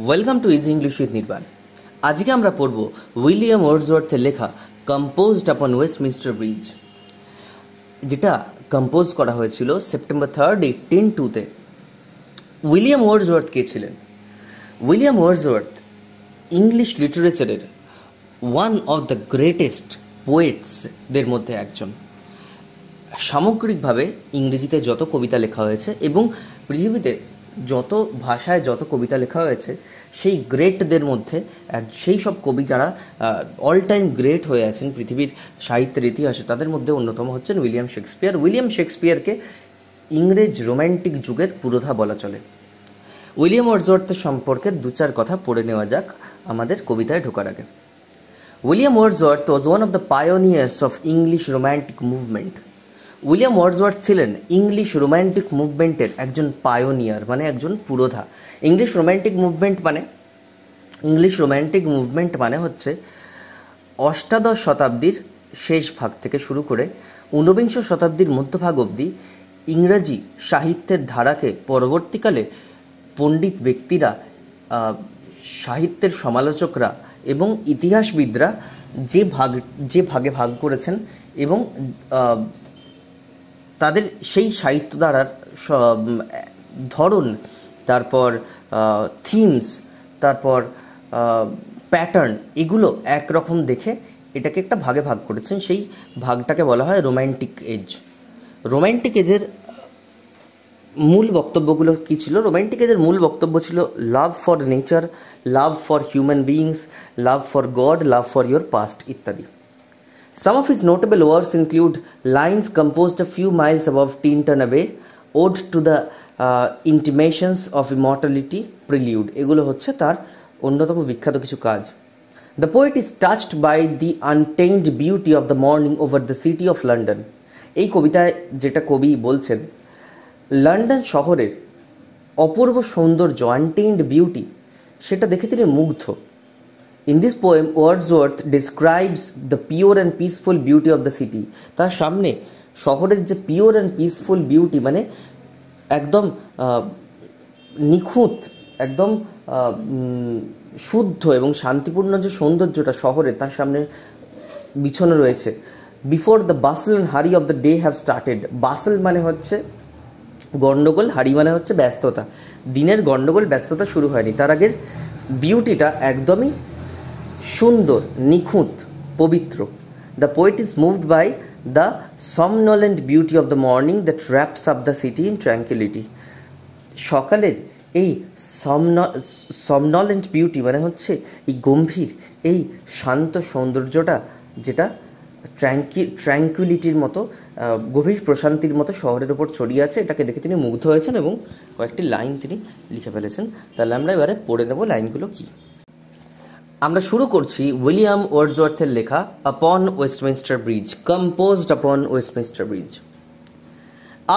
Welcome to easy English with Nirvan. আজকে আমরা পড়ব উইলিয়াম ওয়ার্ডসওয়ার্থের লেখা কম্পোজড আপন ওয়েস্টমিনস্টার ব্রিজ, যেটা কম্পোজ করা হয়েছিল সেপ্টেম্বর 3, 1802-তে। উইলিয়াম ওয়ার্ডসওয়ার্থ কে ছিলেন? উইলিয়াম ওয়ার্ডসওয়ার্থ ইংলিশ লিটারেচারের ওয়ান অফ দ্য গ্রেটেস্ট পোয়েটসদের মধ্যে একজন। সামগ্রিকভাবে ইংরেজিতে যত কবিতা লেখা হয়েছে এবং পৃথিবীতে যত ভাষায় যত কবিতা লেখা হয়েছে, সেই গ্রেটদের মধ্যে সেই সব কবি যারা অল টাইম গ্রেট হয়ে আছেন পৃথিবীর সাহিত্যের ইতিহাসে, তাদের মধ্যে অন্যতম হচ্ছেন উইলিয়াম শেক্সপিয়ার। উইলিয়াম শেক্সপিয়ারকে ইংরেজ রোম্যান্টিক যুগের পুরোধা বলা চলে। উইলিয়াম ওয়ার্ডসওয়ার্থের সম্পর্কে দু চার কথা পড়ে নেওয়া যাক আমাদের কবিতায় ঢোকার আগে। William Wordsworth was one of the pioneers of English romantic movement. William Wordsworth ছিলেন ইংলিশ রোম্যান্টিক মুভমেন্টের একজন পায়োনিয়ার, মানে একজন পুরোধা। ইংলিশ রোম্যান্টিক মুভমেন্ট মানে হচ্ছে অষ্টাদশ শতাব্দীর শেষ ভাগ থেকে শুরু করে ঊনবিংশ শতাব্দীর মধ্যভাগ অবধি ইংরাজি সাহিত্যের ধারাকে পরবর্তীকালে পণ্ডিত ব্যক্তিরা, সাহিত্যের সমালোচকরা এবং ইতিহাসবিদরা যে ভাগে ভাগ করেছেন এবং তাদের সেই সাহিত্য ধারার ধরন, তারপর থিমস, তারপর প্যাটার্ন, এগুলো একরকম দেখে এটাকে একটা ভাগে ভাগ করেছেন। সেই ভাগটাকে বলা হয় রোম্যান্টিক এজ। রোম্যান্টিক এজের মূল বক্তব্যগুলো কী ছিল? রোম্যান্টিক এজের মূল বক্তব্য ছিল love for nature, love for human beings, love for god, love for your past ইত্যাদি। Some of his notable works include Lines Composed a Few Miles Above Tintern Bay, Ode to the Intimations of Immortality, Prelude। এগুলো হচ্ছে তার অন্যতম বিখ্যাত কিছু কাজ। The poet is touched by the untamed beauty of the morning over the city of London। এই কবিতায় যেটা কবি বলছেন, লন্ডন শহরের অপূর্ব সৌন্দর্য, আনটেইন্ড বিউটি, সেটা দেখে তিনি মুগ্ধ। In this poem, Wordsworth describes the pure and peaceful beauty of the city। তার সামনে শহরের যে পিওর অ্যান্ড পিসফুল বিউটি, মানে একদম নিখুঁত, একদম শুদ্ধ এবং শান্তিপূর্ণ যে সৌন্দর্যটা শহরে তার সামনে বিছানো রয়েছে। Before the bustle and hurry of the day have started. Bustle মানে হচ্ছে গণ্ডগোল, হারি মানে হচ্ছে ব্যস্ততা। দিনের গণ্ডগোল, ব্যস্ততা শুরু হয়নি, তার আগের বিউটিটা একদমই সুন্দর, নিখুঁত, পবিত্র। The poet is moved by the somnolent beauty of the morning that wraps up the city in tranquility। সকালের এই somnolent বিউটি মানে হচ্ছে এই গম্ভীর, এই শান্ত সৌন্দর্যটা, যেটা ট্র্যাঙ্কুইলিটির মতো, গভীর প্রশান্তির মতো শহরের ওপর ছড়িয়ে আছে, এটাকে দেখে তিনি মুগ্ধ হয়েছেন এবং কয়েকটি লাইন তিনি লিখে ফেলেছেন। তাহলে আমরা এবারে পড়ে নেব লাইনগুলো কি। আমরা শুরু করছি উইলিয়াম ওয়ার্ডসওয়ার্থের লেখা আপন ওয়েস্টমিনস্টার ব্রিজ, কম্পোজড আপন Westminster bridge.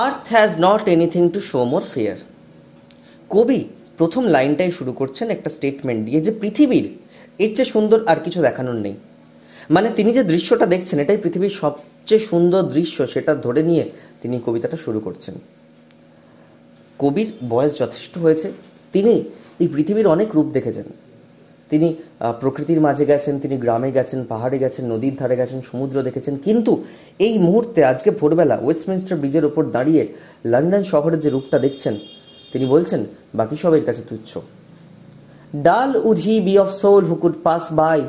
Earth has not anything to show more fair. কবি প্রথম লাইনটাই শুরু করছেন একটা স্টেটমেন্ট দিয়ে, যে পৃথিবীর এর চেয়ে সুন্দর আর কিছু দেখানোর নেই। মানে তিনি যে দৃশ্যটা দেখছেন, এটাই পৃথিবীর সবচেয়ে সুন্দর দৃশ্য, সেটা ধরে নিয়ে তিনি কবিতাটা শুরু করছেন। কবির বয়স যথেষ্ট হয়েছে, তিনি এই পৃথিবীর অনেক রূপ দেখেছেন। তিনি প্রকৃতির মাঝে গেছেন, তিনি গ্রামে গেছেন, পাহাড়ে গেছেন, নদীর ধারে গেছেন, সমুদ্র দেখেছেন, কিন্তু এই মুহূর্তে আজকে ভোরবেলা ওয়েস্টমিনস্টার ব্রিজের ওপর দাঁড়িয়ে লন্ডন শহরের যে রূপটা দেখছেন, তিনি বলছেন বাকি সবের কাছে তুচ্ছ। Dull would he be of soul who could pass by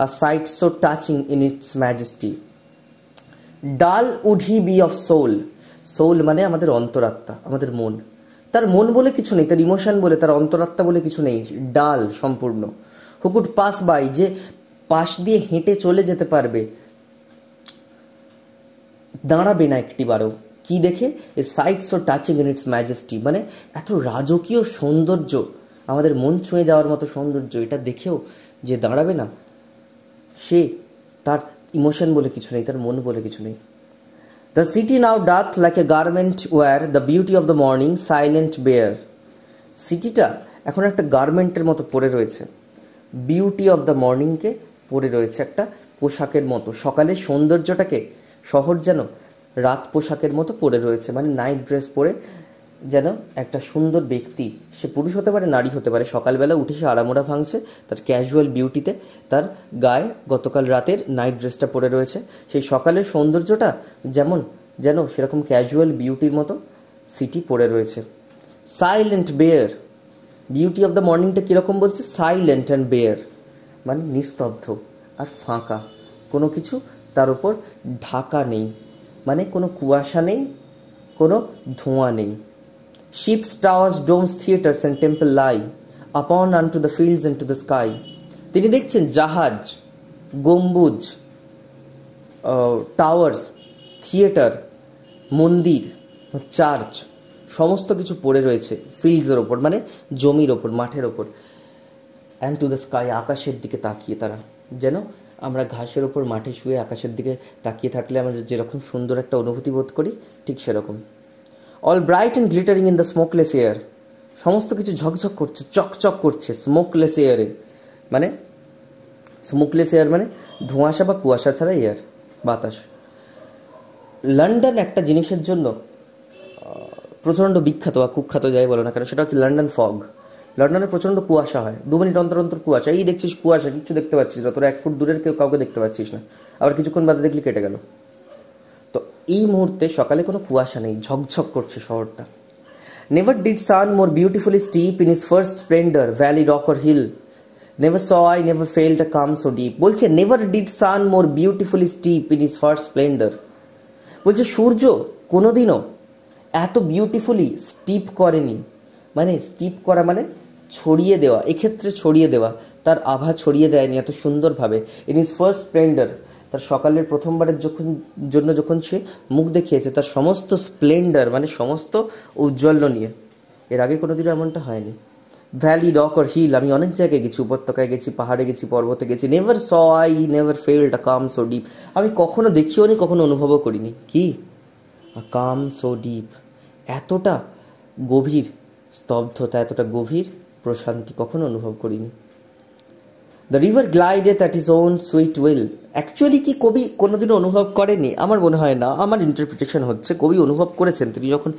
a sight so touching in its majesty. Dull would he be of soul. Soul মানে আমাদের অন্তরাত্মা, আমাদের মন। তার মন বলে কিছু নেই, তার ইমোশন বলে, তার অন্তরাত্মা বলে কিছু নেই, ডাল সম্পূর্ণ। হু কুড পাস বাই, যে পাশ দিয়ে হেঁটে চলে যেতে পারবে, দাঁড়াবে না একটিবারও। কি দেখে? A sight so touching in its majesty, মানে এত রাজকীয় সৌন্দর্য, আমাদের মন ছুঁয়ে যাওয়ার মতো সৌন্দর্য, এটা দেখেও যে দাঁড়াবে না, সে, তার ইমোশন বলে কিছু নেই, তার মন বলে কিছু নেই। The city now doth like a garment wear the beauty of the morning silent bare. সিটিটা এখন একটা গার্মেন্টের মতো পরে রয়েছে, বিউটি অফ দ্য মর্নিংকে পরে রয়েছে একটা পোশাকের মতো। সকালের সৌন্দর্যটাকে শহর যেন রাত পোশাকের মতো পরে রয়েছে, মানে নাইট ড্রেস পরে যেন একটা সুন্দর ব্যক্তি, সে পুরুষ হতে পারে নারী হতে পারে, সকালবেলা উঠে সে আড়ামোড়া ভাঙছে তার ক্যাজুয়াল বিউটিতে, তার গায়ে গতকাল রাতের নাইট ড্রেসটা পরে রয়েছে, সেই সকালের সৌন্দর্যটা যেন সেরকম ক্যাজুয়াল বিউটির মতো সিটি পড়ে রয়েছে। Silent bare, beauty of the মর্নিংটা কীরকম বলছে? সাইলেন্ট অ্যান্ড বেয়ার, মানে নিস্তব্ধ আর ফাঁকা, কোনো কিছু তার উপর ঢাকা নেই, মানে কোনো কুয়াশা নেই, কোনো ধোঁয়া নেই। Ships, towers, domes, theatres and temple lie open unto the fields and to the sky. তিনি দেখছেন জাহাজ, গম্বুজ, টাওয়ার্স, থিয়েটার, মন্দির, চার্চ, সমস্ত কিছু পড়ে রয়েছে ফিল্ডসের ওপর, মানে জমির ওপর, মাঠের ওপর। অ্যান্ড টু দ্য স্কাই, আকাশের দিকে তাকিয়ে তারা, যেন আমরা ঘাসের ওপর মাঠে শুয়ে আকাশের দিকে তাকিয়ে থাকলে আমরা যেরকম সুন্দর একটা অনুভূতি বোধ করি, ঠিক সেরকম। All bright and glittering in the smokeless air, সমস্ত কিছু ঝকঝক করছে, চকচক করছে স্মোকলেস এয়ারে, মানে স্মোকলেস এয়ার মানে ধোঁয়াশা বা কুয়াশা ছাড়া এয়ার, বাতাস। লন্ডন একটা জিনিসের জন্য প্রচণ্ড বিখ্যাত বা কুখ্যাত, যাই বলো না কেন, সেটা হচ্ছে লন্ডন ফগ। লন্ডনে প্রচণ্ড কুয়াশা হয়, 2 মিনিট অন্তর অন্তর কুয়াশা, এই দেখছিস কুয়াশা, কিছু দেখতে পাচ্ছিস না, তোরা 1 ফুট দূরের কাউকে দেখতে পাচ্ছিস না, আবার কিছুক্ষণ বাদে দেখলি কেটে গেল। তো এই মুহূর্তে সকালে কোনো কুয়াশা নেই, ঝকঝক করছে শহরটা। Never did sun more beautifully steep in his first splendour, valley, rock or hill, never saw I never felt a calm so deep. বলছে never did sun more beautifully steep in his first splendour, বলছে সূর্য কোনোদিনও এত beautifully steep করেনি, মানে steep করা মানে ছড়িয়ে দেওয়া, এক্ষেত্রে ছড়িয়ে দেওয়া, তার আভা ছড়িয়ে দেয়নি এত সুন্দরভাবে। ইন ইজ ফার্স্ট স্প্লেন্ডার, তার সকালের প্রথমবারের জন্য যখন সে মুখ দেখিয়েছে, তার সমস্ত স্প্লেন্ডার মানে সমস্ত ঔজ্জ্বল্য নিয়ে, এর আগে কোনোদিনও এমনটা হয়নি। ভ্যালি, রক অর হিল, আমি অনেক জায়গায় গেছি, উপত্যকায় গেছি, পাহাড়ে গেছি, পর্বতে গেছি, never saw I never felt a calm so deep, আমি কখনো দেখিও নি, কখনো অনুভবও করিনি, কি কাম সো ডিপ, এতটা গভীর স্তব্ধতা, এতটা গভীর প্রশান্তি কখনো অনুভব করিনি। The river glideth at his own sweet will, actually কি কবি কোনোদিনও অনুভব করেনি? আমার মনে হয় না, আমার ইন্টারপ্রিটেশন হচ্ছে কবি অনুভব করেছেন। তিনি যখন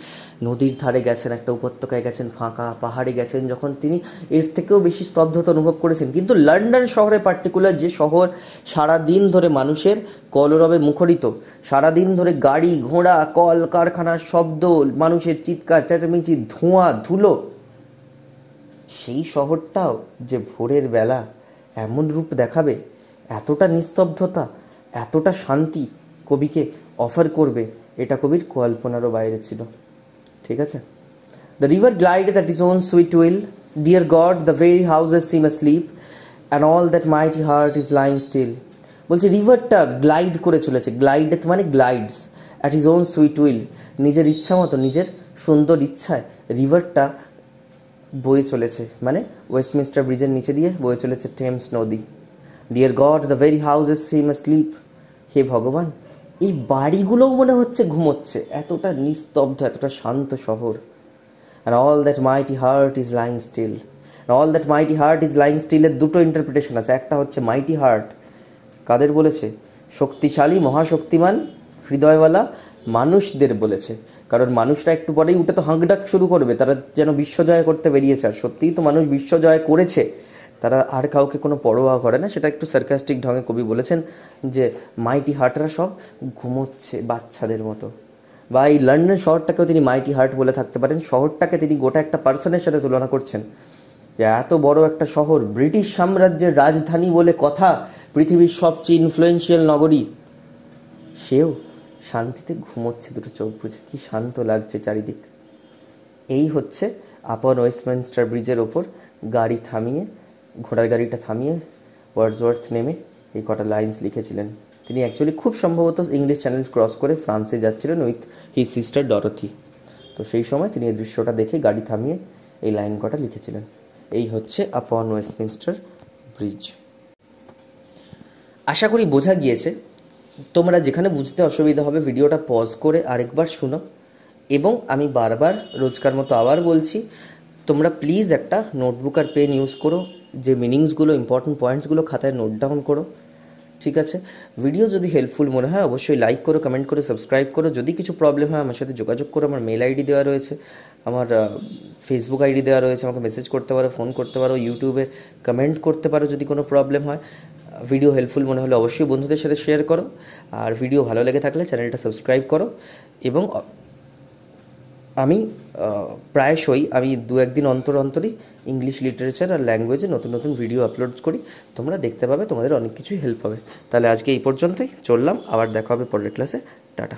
নদীর ধারে গেছেন, একটা উপত্যকায় গেছেন, ফাঁকা পাহাড়ে গেছেন, যখন তিনি এর থেকেও বেশি স্তব্ধতা অনুভব করেছেন। কিন্তু লন্ডন শহরে পার্টিকুলার, যে শহর সারাদিন ধরে মানুষের কলরবে মুখরিত, সারাদিন ধরে গাড়ি ঘোড়া, কল কারখানার শব্দ, মানুষের চিৎকার চেঁচামেচি, ধোঁয়া ধুলো, সেই শহরটাও যে ভোরের বেলা এমন রূপ দেখাবে, এতটা নিস্তব্ধতা, এতটা শান্তি কবিকে অফার করবে, এটা কবির কল্পনারও বাইরে ছিল। ঠিক আছে। The river glideth at his own sweet will, dear God the very houses seem asleep and all that mighty heart is lying still. বলছে রিভারটা গ্লাইড করে চলেছে, গ্লাইডেথ মানে glides, at his own sweet will, নিজের ইচ্ছা মতো, নিজের সুন্দর ইচ্ছায় রিভারটা বয়ে চলেছে, মানে ওয়েস্টমিনস্টার ব্রিজের নিচে দিয়ে বয়ে চলেছে টেমস নদী। Dear God the very houses seem asleep, হে ভগবান এই বাড়িগুলোও মনে হচ্ছে ঘুমোচ্ছে, এতটা নিস্তব্ধ, এতটা শান্ত শহর। And all that mighty heart is lying still, all that mighty heart is lying স্টিলের দুটো ইন্টারপ্রিটেশন আছে। একটা হচ্ছে মাইটি হার্ট কাদের বলেছে? শক্তিশালী মহাশক্তিমান হৃদয়ওয়ালা মানুষদের বলেছে, কারণ মানুষরা একটু পরেই উঠে তো হাঁকডাক শুরু করবে, তারা যেন বিশ্বজয় করতে বেরিয়েছে। আর সত্যিই তো মানুষ বিশ্বজয় করেছে, তারা আর কাউকে কোনো পরোয়া করে না। সেটা একটু সার্কাস্টিক ঢঙে কবি বলেছেন যে মাইটি হার্টরা সব ঘুমোচ্ছে বাচ্চাদের মতো। বা এই লন্ডন শহরটাকেও তিনি মাইটি হার্ট বলে থাকতে পারেন। শহরটাকে তিনি গোটা একটা পার্সনের সাথে তুলনা করছেন, যে এত বড় একটা শহর, ব্রিটিশ সাম্রাজ্যের রাজধানী বলে কথা, পৃথিবীর সবচেয়ে ইনফ্লুয়েন্সিয়াল নগরী, সেও শান্তিতে ঘুমোচ্ছে দুটো চোখ বুঝে, কি শান্ত লাগছে চারিদিক। এই হচ্ছে আপন ওয়েস্টমিনস্টার ব্রিজের ওপর গাড়ি থামিয়ে, ঘোড়ার গাড়িটা থামিয়ে ওয়ার্ডসওয়ার্থ নেমে এই কটা লাইন্স লিখেছিলেন। তিনি অ্যাকচুয়ালি খুব সম্ভবত ইংলিশ চ্যানেল ক্রস করে ফ্রান্সে যাচ্ছিলেন উইথ হিজ সিস্টার ডরথি। তো সেই সময় তিনি এই দৃশ্যটা দেখে গাড়ি থামিয়ে এই লাইন কটা লিখেছিলেন। এই হচ্ছে আপন ওয়েস্টমিনস্টার ব্রিজ। আশা করি বোঝা গিয়েছে। তোমরা যেখানে বুঝতে অসুবিধা হবে ভিডিওটা পজ করে আরেকবার শুনো, এবং আমি বারবার রোজকার মতো আবার বলছি, তোমরা প্লিজ একটা নোটবুক আর পেন ইউজ করো, যে মিনিংসগুলো, ইম্পর্টেন্ট পয়েন্টসগুলো খাতায় নোট ডাউন করো। ঠিক আছে, ভিডিও যদি হেল্পফুল মনে হয় অবশ্যই লাইক করো, কমেন্ট করো, সাবস্ক্রাইব করো। যদি কিছু প্রবলেম হয় আমার সাথে যোগাযোগ করো, আমার মেল আইডি দেওয়া রয়েছে, আমার ফেসবুক আইডি দেওয়া রয়েছে, আমাকে মেসেজ করতে পারো, ফোন করতে পারো, ইউটিউবে কমেন্ট করতে পারো যদি কোনো প্রবলেম হয়। ভিডিও হেল্পফুল মনে হলে অবশ্যই বন্ধুদের সাথে শেয়ার করো, আর ভিডিও ভালো লেগে থাকলে চ্যানেলটা সাবস্ক্রাইব করো। এবং আমি প্রায়শই আমি 2-1 দিন অন্তর অন্তরই ইংলিশ লিটারেচার আর ল্যাঙ্গুয়েজে নতুন নতুন ভিডিও আপলোড করি, তোমরা দেখতে পাবে, তোমাদের অনেক কিছুই হেল্প হবে। তাহলে আজকে এই পর্যন্তই, চললাম, আবার দেখা হবে পরের ক্লাসে। টাটা।